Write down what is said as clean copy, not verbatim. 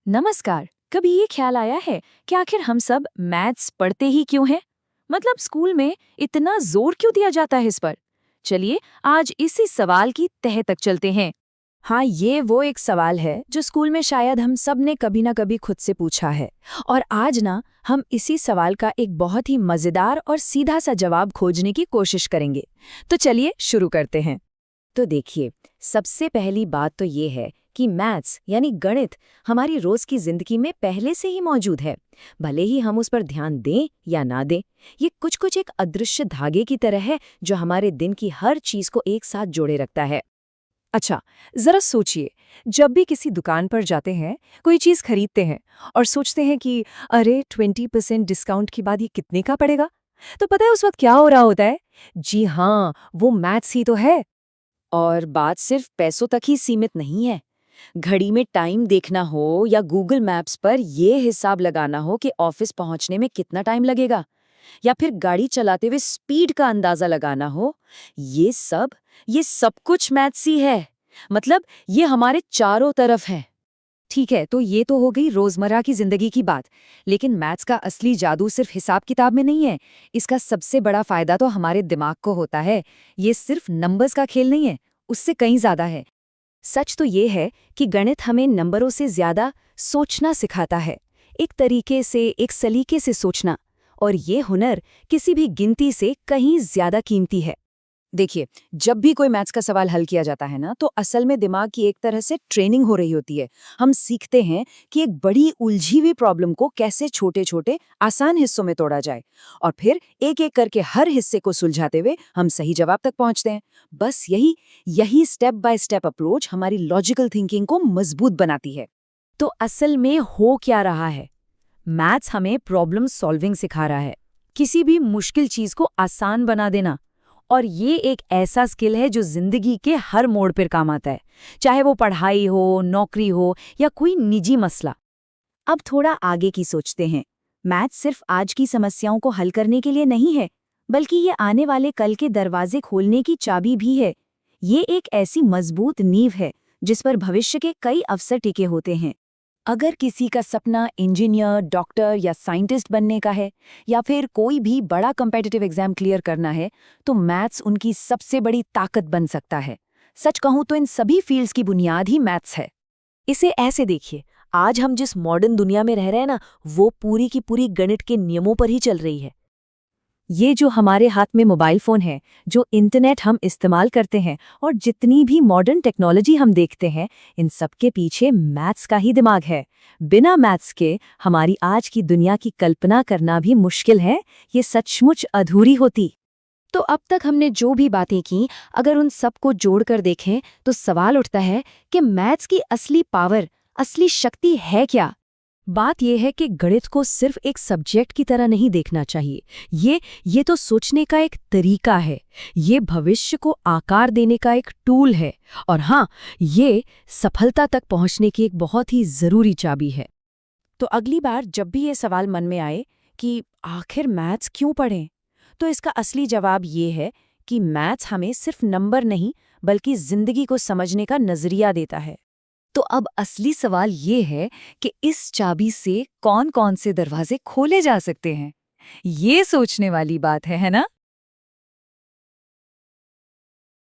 नमस्कार। कभी ये ख्याल आया है कि आखिर हम सब मैथ्स पढ़ते ही क्यों हैं? मतलब स्कूल में इतना जोर क्यों दिया जाता है इस पर? चलिए आज इसी सवाल की तह तक चलते हैं। हाँ, ये वो एक सवाल है जो स्कूल में शायद हम सब ने कभी ना कभी खुद से पूछा है। और आज ना हम इसी सवाल का एक बहुत ही मजेदार और सीधा सा जवाब खोजने की कोशिश करेंगे। तो चलिए शुरू करते हैं। तो देखिए, सबसे पहली बात तो ये है कि मैथ्स यानी गणित हमारी रोज की जिंदगी में पहले से ही मौजूद है। भले ही हम उस पर ध्यान दें या ना दें, ये कुछ कुछ एक अदृश्य धागे की तरह है जो हमारे दिन की हर चीज को एक साथ जोड़े रखता है। अच्छा, जरा सोचिए, जब भी किसी दुकान पर जाते हैं, कोई चीज खरीदते हैं और सोचते हैं कि अरे 20% डिस्काउंट के बाद ये कितने का पड़ेगा, तो पता है उस वक्त क्या हो रहा होता है? जी हाँ, वो मैथ्स ही तो है। और बात सिर्फ पैसों तक ही सीमित नहीं है। घड़ी में टाइम देखना हो या गूगल मैप्स पर ये हिसाब लगाना हो कि ऑफिस पहुंचने में कितना टाइम लगेगा, या फिर गाड़ी चलाते हुए स्पीड का अंदाजा लगाना हो, ये सब कुछ मैथ्स ही है। मतलब ये हमारे चारों तरफ है। ठीक है, तो ये तो हो गई रोजमर्रा की जिंदगी की बात। लेकिन मैथ्स का असली जादू सिर्फ हिसाब किताब में नहीं है। इसका सबसे बड़ा फायदा तो हमारे दिमाग को होता है। ये सिर्फ नंबर्स का खेल नहीं है, उससे कहीं ज्यादा है। सच तो ये है कि गणित हमें नंबरों से ज्यादा सोचना सिखाता है। एक तरीके से, एक सलीके से सोचना। और ये हुनर किसी भी गिनती से कहीं ज्यादा कीमती है। देखिए, जब भी कोई मैथ्स का सवाल हल किया जाता है ना, तो असल में दिमाग की एक तरह से ट्रेनिंग हो रही होती है। हम सीखते हैं कि एक बड़ी उलझी हुई प्रॉब्लम को कैसे छोटे छोटे आसान हिस्सों में तोड़ा जाए, और फिर एक एक करके हर हिस्से को सुलझाते हुए हम सही जवाब तक पहुंचते हैं। बस यही यही स्टेप बाय स्टेप अप्रोच हमारी लॉजिकल थिंकिंग को मजबूत बनाती है। तो असल में हो क्या रहा है? मैथ्स हमें प्रॉब्लम सॉल्विंग सिखा रहा है, किसी भी मुश्किल चीज को आसान बना देना। और ये एक ऐसा स्किल है जो जिंदगी के हर मोड़ पर काम आता है, चाहे वो पढ़ाई हो, नौकरी हो या कोई निजी मसला। अब थोड़ा आगे की सोचते हैं। मैथ्स सिर्फ आज की समस्याओं को हल करने के लिए नहीं है, बल्कि ये आने वाले कल के दरवाजे खोलने की चाबी भी है। ये एक ऐसी मजबूत नींव है जिस पर भविष्य के कई अवसर टिके होते हैं। अगर किसी का सपना इंजीनियर, डॉक्टर या साइंटिस्ट बनने का है, या फिर कोई भी बड़ा कॉम्पिटिटिव एग्जाम क्लियर करना है, तो मैथ्स उनकी सबसे बड़ी ताकत बन सकता है। सच कहूं तो इन सभी फील्ड्स की बुनियाद ही मैथ्स है। इसे ऐसे देखिए, आज हम जिस मॉडर्न दुनिया में रह रहे हैं ना, वो पूरी की पूरी गणित के नियमों पर ही चल रही है। ये जो हमारे हाथ में मोबाइल फोन है, जो इंटरनेट हम इस्तेमाल करते हैं और जितनी भी मॉडर्न टेक्नोलॉजी हम देखते हैं, इन सब के पीछे मैथ्स का ही दिमाग है। बिना मैथ्स के हमारी आज की दुनिया की कल्पना करना भी मुश्किल है, ये सचमुच अधूरी होती। तो अब तक हमने जो भी बातें की, अगर उन सबको जोड़कर देखें तो सवाल उठता है कि मैथ्स की असली पावर, असली शक्ति है क्या? बात यह है कि गणित को सिर्फ एक सब्जेक्ट की तरह नहीं देखना चाहिए। ये तो सोचने का एक तरीका है। ये भविष्य को आकार देने का एक टूल है। और हाँ, ये सफलता तक पहुंचने की एक बहुत ही जरूरी चाबी है। तो अगली बार जब भी ये सवाल मन में आए कि आखिर मैथ्स क्यों पढ़ें, तो इसका असली जवाब ये है कि मैथ्स हमें सिर्फ नंबर नहीं, बल्कि जिंदगी को समझने का नजरिया देता है। तो अब असली सवाल ये है कि इस चाबी से कौन-कौन से दरवाजे खोले जा सकते हैं? ये सोचने वाली बात है ना?